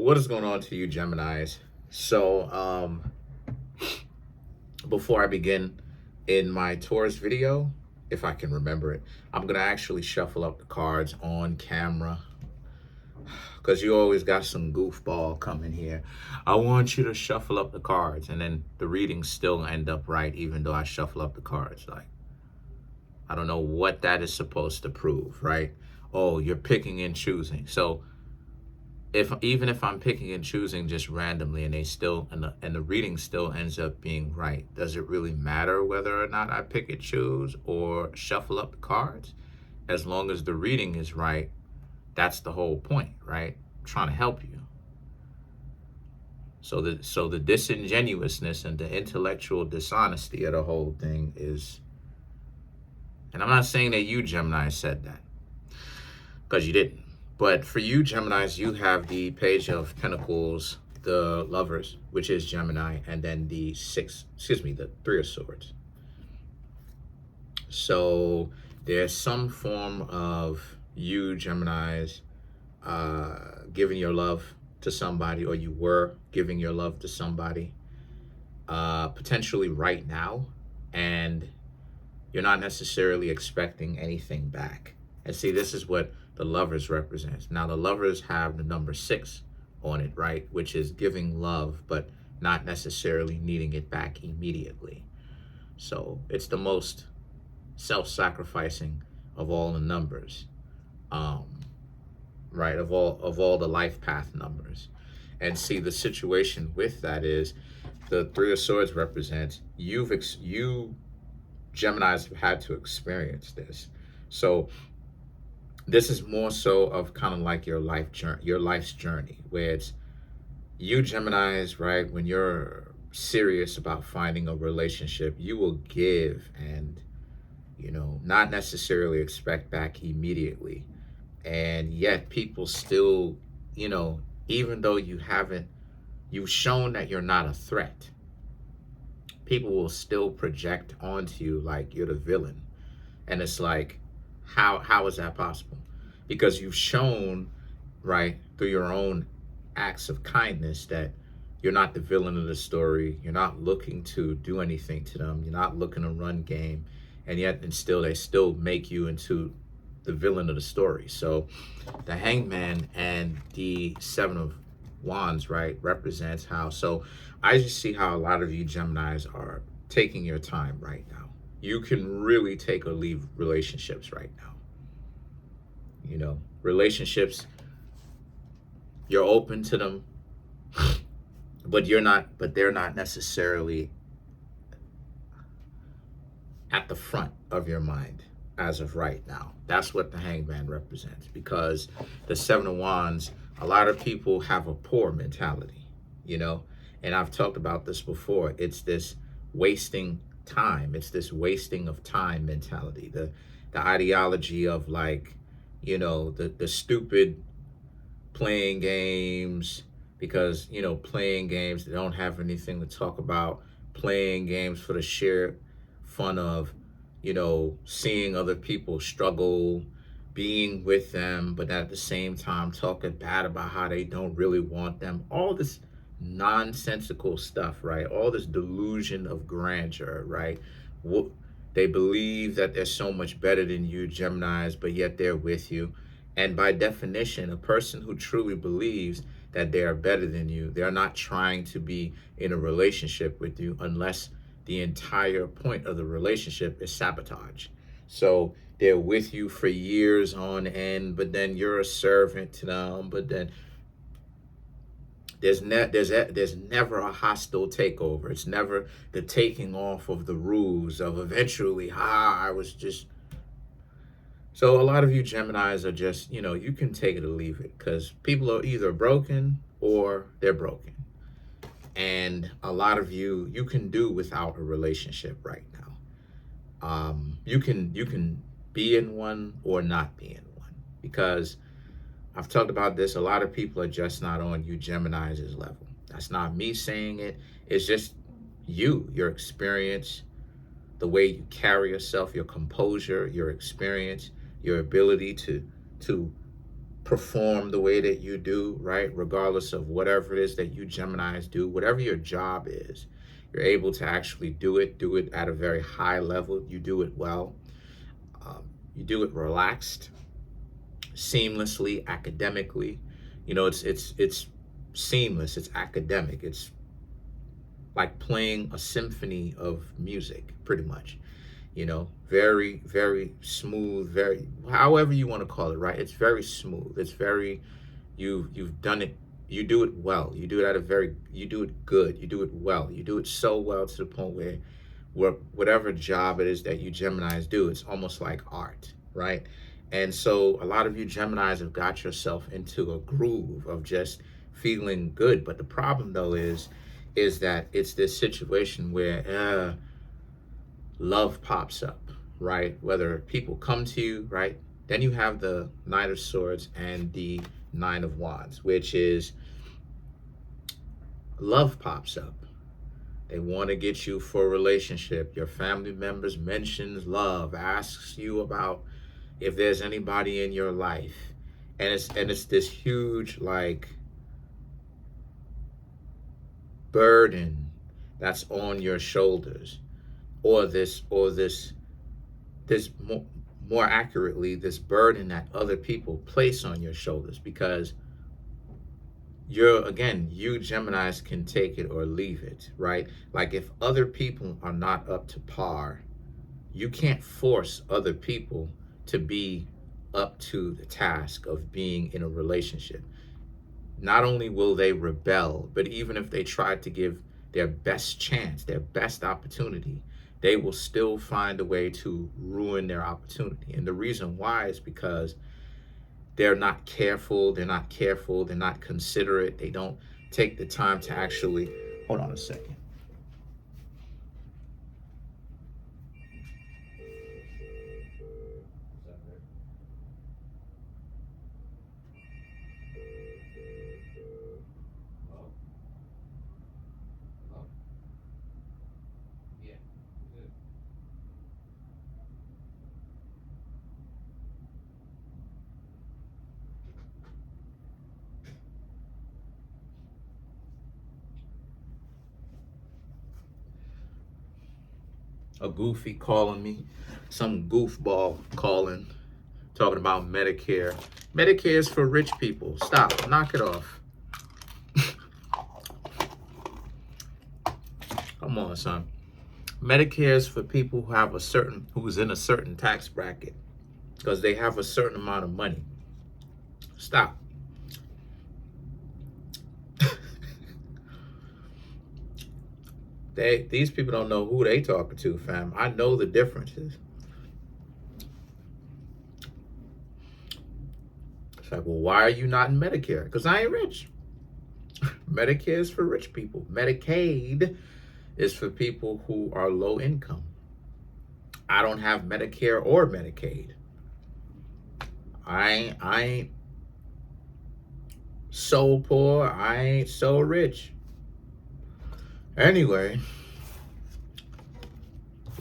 What is going on to you, Geminis? So, before I begin in my Taurus video, if I can remember it, I'm gonna actually shuffle up the cards on camera because you always got some goofball coming here. I want you to shuffle up the cards, and then the readings still end up right, even though I shuffle up the cards. Like, I don't know what that is supposed to prove, right? Oh, you're picking and choosing. So if even if I'm picking and choosing just randomly and they still and the reading still ends up being right, does it really matter whether or not I pick and choose or shuffle up the cards? As long as the reading is right, that's the whole point, right? I'm trying to help you. So the disingenuousness and the intellectual dishonesty of the whole thing is, and I'm not saying that you Gemini said that, because you didn't. But for you, Geminis, you have the Page of Pentacles, the Lovers, which is Gemini, and then the the Three of Swords. So there's some form of you, Geminis, giving your love to somebody, or you were giving your love to somebody, potentially right now, and you're not necessarily expecting anything back. And see, this is what the Lovers represents. Now, the Lovers have the number 6 on it, right? Which is giving love, but not necessarily needing it back immediately. So it's the most self-sacrificing of all the numbers, right? Of all the life path numbers. And see, the situation with that is the Three of Swords represents you Geminis have had to experience this. So this is more so of kind of like your life's journey, where it's you Geminis, right? When you're serious about finding a relationship, you will give and, not necessarily expect back immediately. And yet people still, even though you've shown that you're not a threat, people will still project onto you like you're the villain. And it's like, how is that possible? Because you've shown, right, through your own acts of kindness that you're not the villain of the story. You're not looking to do anything to them. You're not looking to run game. And yet, they still make you into the villain of the story. So the Hangman and the Seven of Wands, right, represents how. So I just see how a lot of you Geminis are taking your time right now. You can really take or leave relationships right now. Relationships, you're open to them, but they're not necessarily at the front of your mind as of right now. That's what the Hangman represents, because the Seven of Wands, a lot of people have a poor mentality, and I've talked about this before. It's this wasting time. It's this wasting of time mentality. The ideology of, like, the stupid playing games because, playing games, they don't have anything to talk about, playing games for the sheer fun of, seeing other people struggle, being with them, but at the same time talking bad about how they don't really want them. All this nonsensical stuff, right? All this delusion of grandeur, right? They believe that they're so much better than you, Geminis, but yet they're with you. And by definition, a person who truly believes that they are better than you, they're not trying to be in a relationship with you unless the entire point of the relationship is sabotage. So they're with you for years on end, but then you're a servant to them, but then there's never a hostile takeover. It's never the taking off of the rules of eventually, I was just. So a lot of you Geminis are just, you can take it or leave it, because people are either broken or they're broken. And a lot of you can do without a relationship right now. You can be in one or not be in one, because I've talked about this. A lot of people are just not on you Geminis' level. That's not me saying it. It's just your experience, the way you carry yourself, your composure, your experience, your ability to perform the way that you do, right? Regardless of whatever it is that you Geminis do, whatever your job is, you're able to actually do it at a very high level. You do it well. You do it relaxed, seamlessly, academically. You know, it's seamless. It's academic. It's like playing a symphony of music, pretty much. You know, very, very smooth, very, however you want to call it, right? It's very smooth. It's very, you've done it. You do it well. You do it you do it good. You do it well. You do it so well to the point where whatever job it is that you Geminis do, it's almost like art, right? And so a lot of you Geminis have got yourself into a groove of just feeling good. But the problem though is that it's this situation where love pops up, right? Whether people come to you, right? Then you have the Knight of Swords and the Nine of Wands, which is love pops up. They want to get you for a relationship. Your family members mentions love, asks you about if there's anybody in your life. And it's this huge like burden that's on your shoulders, or this more accurately, this burden that other people place on your shoulders, because you Geminis can take it or leave it, right? Like if other people are not up to par, you can't force other people to be up to the task of being in a relationship. Not only will they rebel, but even if they try to give their best chance, their best opportunity, they will still find a way to ruin their opportunity. And the reason why is because they're not careful, they're not considerate, they don't take the time to actually, hold on a second. A goofy calling me, some goofball calling, talking about Medicare. Medicare is for rich people. Stop, knock it off. Come on, son. Medicare is for people who have who's in a certain tax bracket because they have a certain amount of money. Stop. These people don't know who they talking to, fam. I know the differences. It's like, well, why are you not in Medicare? Because I ain't rich. Medicare is for rich people. Medicaid is for people who are low income. I don't have Medicare or Medicaid. I ain't so poor. I ain't so rich. Anyway,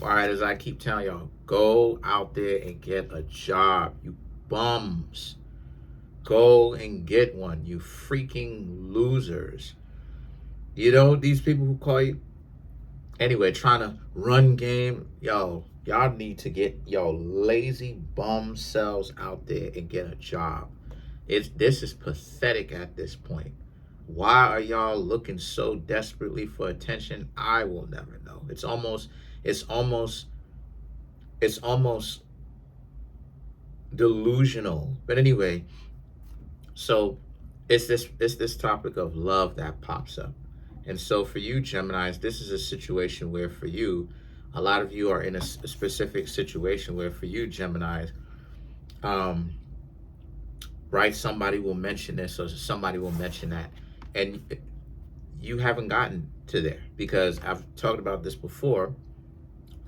right, as I keep telling y'all, go out there and get a job, you bums. Go and get one, you freaking losers. You know, these people who call you, anyway, trying to run game, y'all need to get your lazy bum selves out there and get a job. This is pathetic at this point. Why are y'all looking so desperately for attention? I will never know. It's almost delusional. But anyway, so it's this topic of love that pops up. And so for you Geminis, this is a situation where for you, a lot of you are in a specific situation where for you Geminis, right, somebody will mention this or somebody will mention that, and you haven't gotten to there because I've talked about this before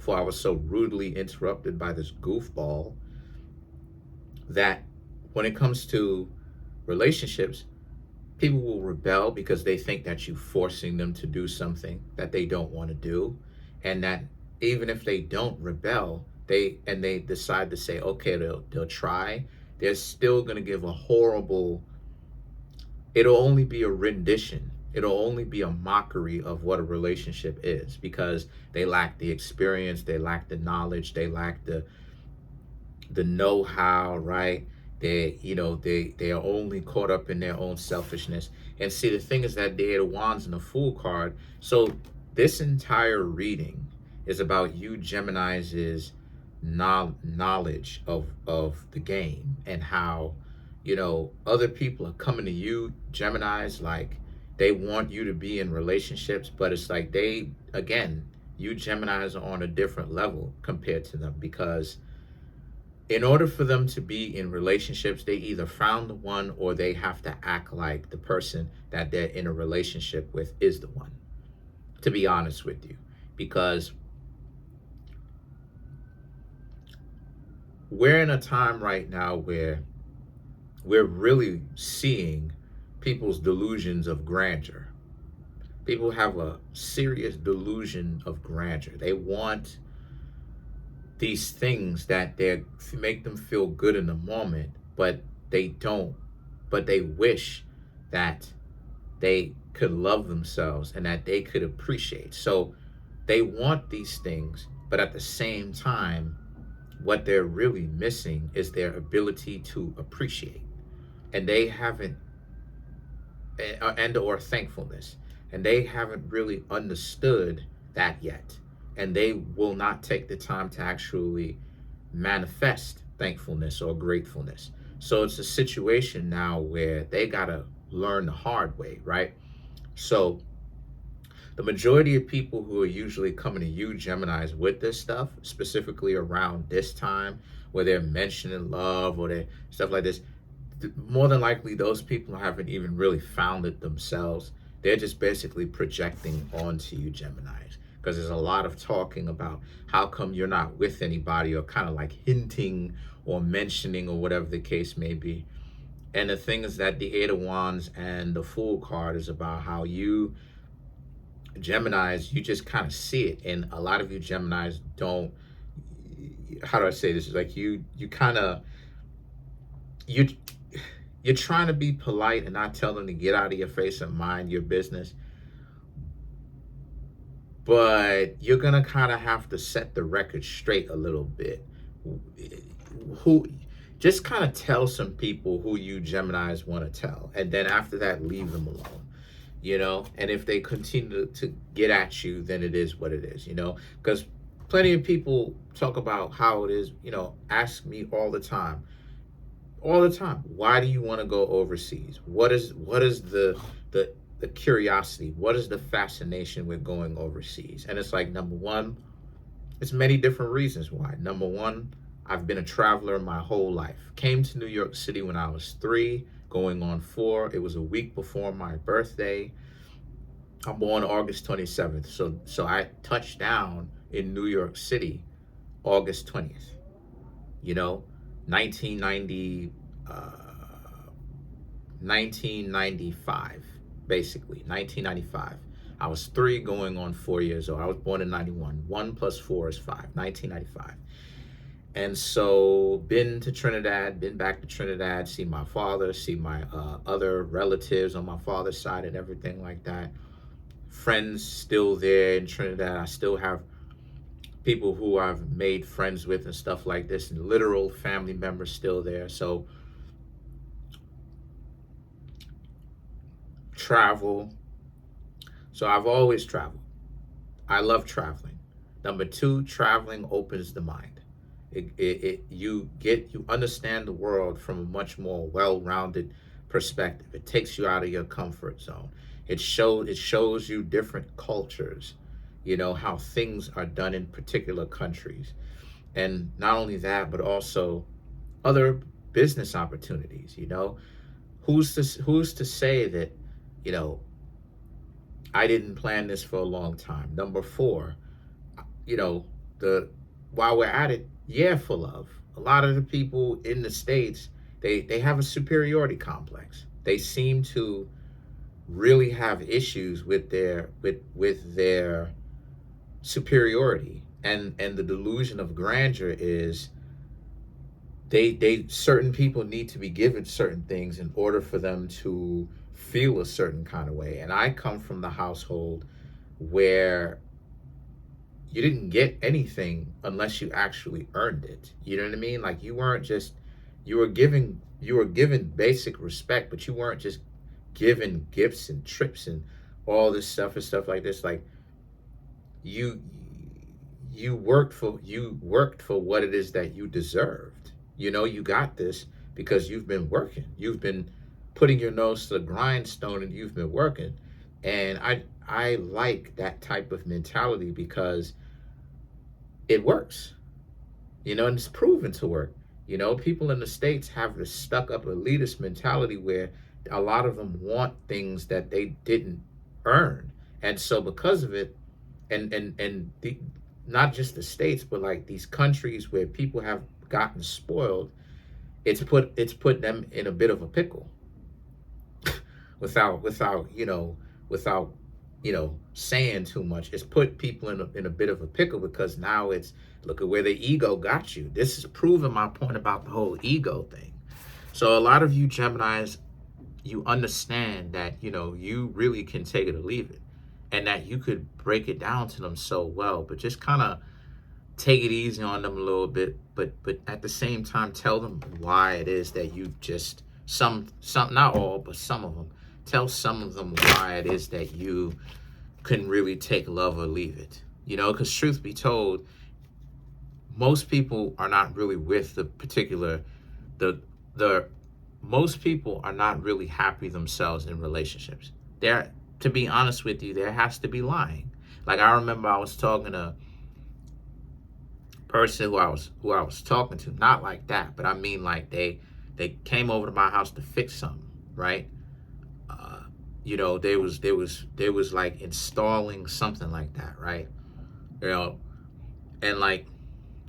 I was so rudely interrupted by this goofball, that when it comes to relationships, people will rebel because they think that you're forcing them to do something that they don't want to do, and that even if they don't rebel, they decide to say, okay, they'll try, they're still going to give a horrible, it'll only be a rendition. It'll only be a mockery of what a relationship is, because they lack the experience, they lack the knowledge, they lack the know-how, right? They are only caught up in their own selfishness. And see, the thing is that the Eight of Wands and the Fool card. So this entire reading is about you Gemini's knowledge of the game, and how other people are coming to you Gemini's, like they want you to be in relationships, but it's like you Gemini's are on a different level compared to them, because in order for them to be in relationships, they either found the one, or they have to act like the person that they're in a relationship with is the one, to be honest with you. Because we're in a time right now where we're really seeing people's delusions of grandeur. People have a serious delusion of grandeur. They want these things that they make them feel good in the moment, but they don't. But they wish that they could love themselves and that they could appreciate. So they want these things, but at the same time, what they're really missing is their ability to appreciate. And they haven't, and or thankfulness, and they haven't really understood that yet. And they will not take the time to actually manifest thankfulness or gratefulness. So it's a situation now where they gotta learn the hard way, right? So the majority of people who are usually coming to you Geminis with this stuff, specifically around this time where they're mentioning love or they stuff like this, more than likely those people haven't even really found it themselves. They're just basically projecting onto you Geminis, because there's a lot of talking about how come you're not with anybody, or kind of like hinting or mentioning or whatever the case may be. And the thing is that the Eight of Wands and the Fool card is about how you Geminis, you just kind of see it. And a lot of you Geminis don't, how do I say this? It's like you kind of, you're trying to be polite and not tell them to get out of your face and mind your business. But you're going to kind of have to set the record straight a little bit. Just kind of tell some people who you Geminis want to tell. And then after that, leave them alone, And if they continue to get at you, then it is what it is, Because plenty of people talk about how it is, ask me all the time, why do you want to go overseas? What is the curiosity? What is the fascination with going overseas? And it's like, number one, it's many different reasons why. Number one, I've been a traveler my whole life. Came to New York City when I was 3, going on 4. It was a week before my birthday. I'm born August 27th. So I touched down in New York City August 20th. 1995, basically, 1995. I was 3 going on 4 years old. I was born in 91. 1 plus 4 is 5, 1995. And so been to Trinidad, been back to Trinidad, see my father, see my other relatives on my father's side and everything like that. Friends still there in Trinidad. I still have people who I've made friends with and stuff like this, and literal family members still there. So travel. So I've always traveled. I love traveling. Number 2, traveling opens the mind. You understand the world from a much more well-rounded perspective. It takes you out of your comfort zone. It shows you different cultures, how things are done in particular countries. And not only that, but also other business opportunities, Who's to say that, I didn't plan this for a long time. Number 4, while we're at it, for love. A lot of the people in the States, they have a superiority complex. They seem to really have issues with their superiority. And the delusion of grandeur is they certain people need to be given certain things in order for them to feel a certain kind of way. And I come from the household where you didn't get anything unless you actually earned it. You know what I mean? Like, you weren't just, you were given basic respect, but you weren't just given gifts and trips and all this stuff and stuff like this. Like, you you worked for what it is that you deserved. You know, you got this because you've been working. You've been putting your nose to the grindstone and you've been working. And I like that type of mentality because it works. You know, and it's proven to work. You know, people in the States have this stuck up elitist mentality where a lot of them want things that they didn't earn. And so because of it, and not just the States, but like these countries where people have gotten spoiled, it's put them in a bit of a pickle without saying too much. It's put people in a bit of a pickle because now it's, look at where the ego got you. This is proving my point about the whole ego thing. So a lot of you Geminis, you understand that, you really can take it or leave it, and that you could break it down to them so well, but just kind of take it easy on them a little bit, but at the same time tell them why it is that you just, some not all, but some of them, tell some of them why it is that you can really take love or leave it. Because truth be told, most people are not really with most people are not really happy themselves in relationships. To be honest with you, there has to be lying. Like, I remember I was talking to a person who I was talking to, not like that, but I mean like they came over to my house to fix something, right? They was like installing something like that, right? And like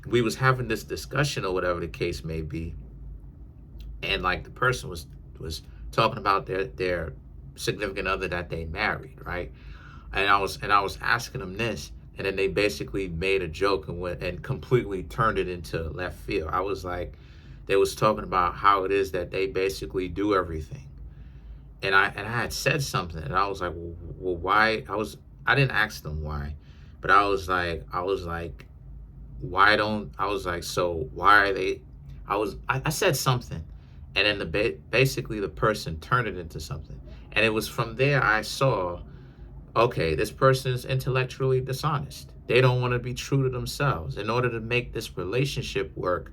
we was having this discussion or whatever the case may be, and like the person was talking about their significant other that they married, right? And I was asking them this, and then they basically made a joke and completely turned it into left field. I was like, they was talking about how it is that they basically do everything. And I had said something, and I was like, well, why? I didn't ask them why, but I was like, so why are they? I said something, and then basically the person turned it into something, and it was from there I saw, okay, this person is intellectually dishonest. They don't want to be true to themselves. In order to make this relationship work,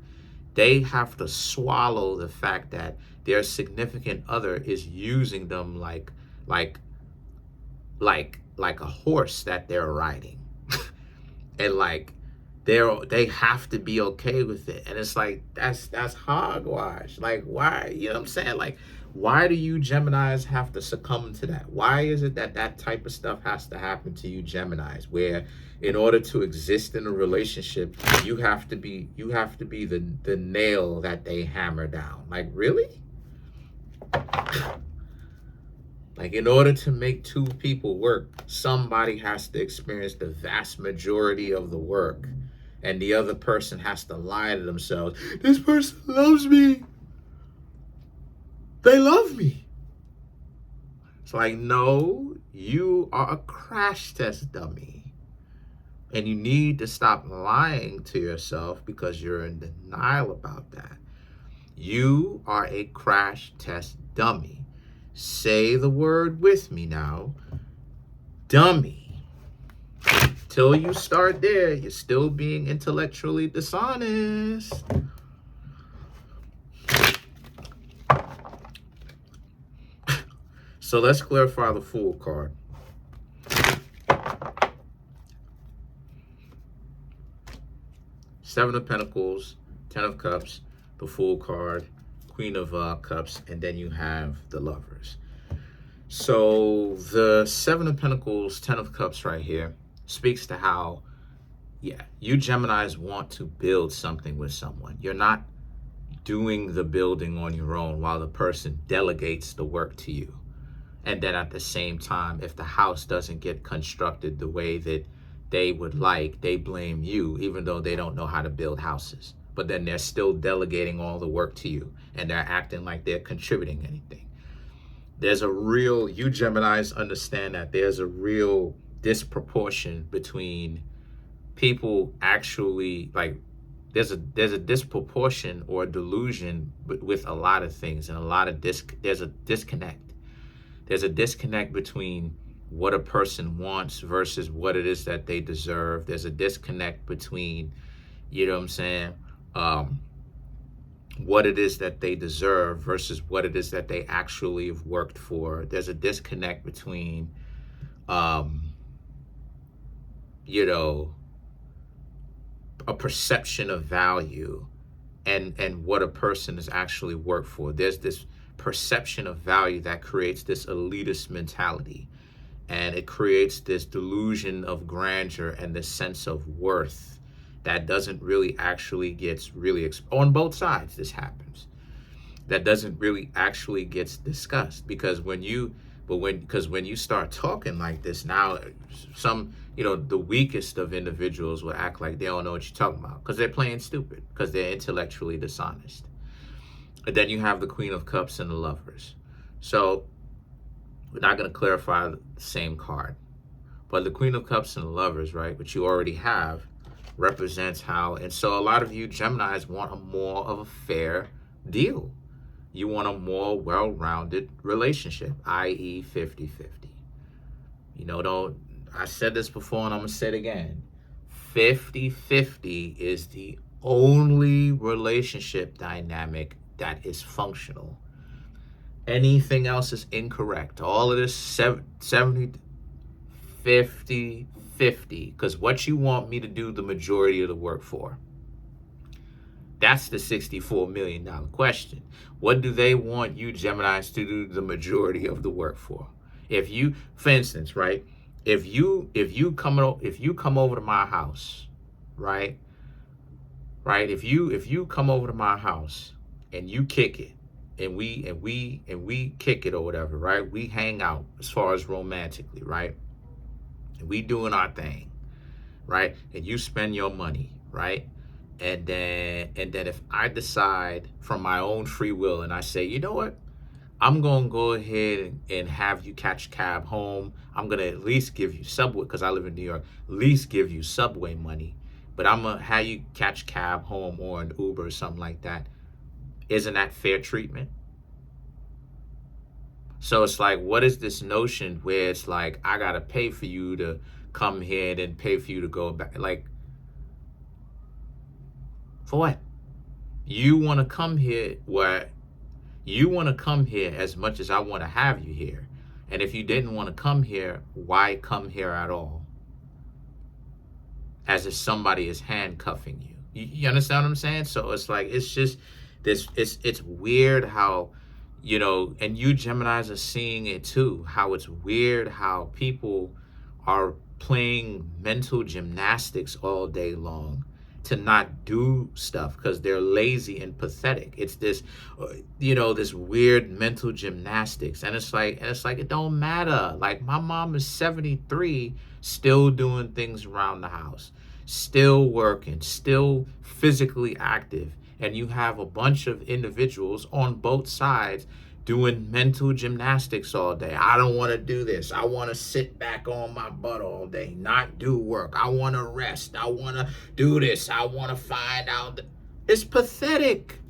they have to swallow the fact that their significant other is using them like a horse that they're riding. And like they have to be okay with it. And it's like, that's hogwash. Like, why? You know what I'm saying? Like, why do you Geminis have to succumb to that? Why is it that type of stuff has to happen to you Geminis, where in order to exist in a relationship, you have to be the nail that they hammer down? Like, really? Like, in order to make two people work, somebody has to experience the vast majority of the work, and the other person has to lie to themselves. This person loves me. They love me. It's like, no, you are a crash test dummy. And you need to stop lying to yourself because you're in denial about that. You are a crash test dummy. Say the word with me now. Dummy. Till you start there, you're still being intellectually dishonest. So let's clarify the Fool card. Seven of Pentacles, Ten of Cups, the Fool card, Queen of Cups, and then you have the Lovers. So the Seven of Pentacles, Ten of Cups right here speaks to how, you Geminis want to build something with someone. You're not doing the building on your own while the person delegates the work to you. And then at the same time, if the house doesn't get constructed the way that they would like, they blame you, even though they don't know how to build houses. but then they're still delegating all the work to you, and they're acting like they're contributing anything. There's a real, you Geminis understand that there's a real disproportion between people actually, like, there's a disproportion or a delusion with a lot of things, and a lot of there's a disconnect. There's a disconnect between what a person wants versus what it is that they deserve. There's a disconnect between, you know what I'm saying, what it is that they deserve versus what it is that they actually have worked for. There's a disconnect between, you know, a perception of value and what a person has actually worked for. There's this perception of value that creates this elitist mentality, and it creates this delusion of grandeur and this sense of worth that doesn't really actually gets really on both sides. This happens. That doesn't really actually gets discussed, because when you start talking like this, now some, you know, the weakest of individuals will act like they don't know what you're talking about because they're playing stupid, because they're intellectually dishonest. And then you have the Queen of Cups and the Lovers. So we're not going to clarify the same card, but the Queen of Cups and the Lovers, right, which you already have, represents how, and so a lot of you Geminis want a more of a fair deal. You want a more well-rounded relationship, i.e. 50-50. You know, I said this before and I'm going to say it again. 50-50 is the only relationship dynamic that is functional. Anything else is incorrect. All of this 70, 50, 50, because what you want me to do the majority of the work for? That's the $64 million question. What do they want you Geminis to do the majority of the work for? If you, for instance, right, if you come over to my house, right, if you come over to my house and you kick it, and we kick it or whatever, right? We hang out as far as romantically, right? And we doing our thing, right? And you spend your money, right? And then if I decide from my own free will and I say, you know what? I'm going to go ahead and have you catch a cab home. I'm going to at least give you Subway, because I live in New York, at least give you Subway money. But I'm going to have you catch a cab home or an Uber or something like that. Isn't that fair treatment? So it's like, what is this notion where it's like, I got to pay for you to come here and then pay for you to go back? Like, for what? You want to come here as much as I want to have you here. And if you didn't want to come here, why come here at all? As if somebody is handcuffing you. You understand what I'm saying? So it's like, it's just this, it's weird how, you know, and you Geminis are seeing it too, how it's weird how people are playing mental gymnastics all day long to not do stuff because they're lazy and pathetic. It's this, you know, this weird mental gymnastics. And it's like, it don't matter. Like, my mom is 73, still doing things around the house, still working, still physically active. And you have a bunch of individuals on both sides doing mental gymnastics all day. I don't want to do this. I want to sit back on my butt all day, not do work. I want to rest. I want to do this. I want to find out. It's pathetic,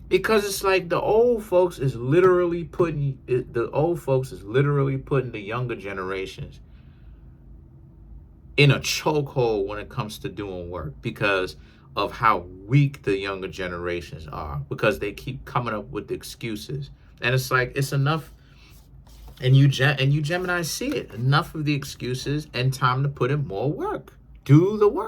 because it's like the old folks is literally putting the younger generations in a chokehold when it comes to doing work, because of how weak the younger generations are, because they keep coming up with excuses. And it's like, it's enough. And you Gemini see it. Enough of the excuses, and time to put in more work. Do the work.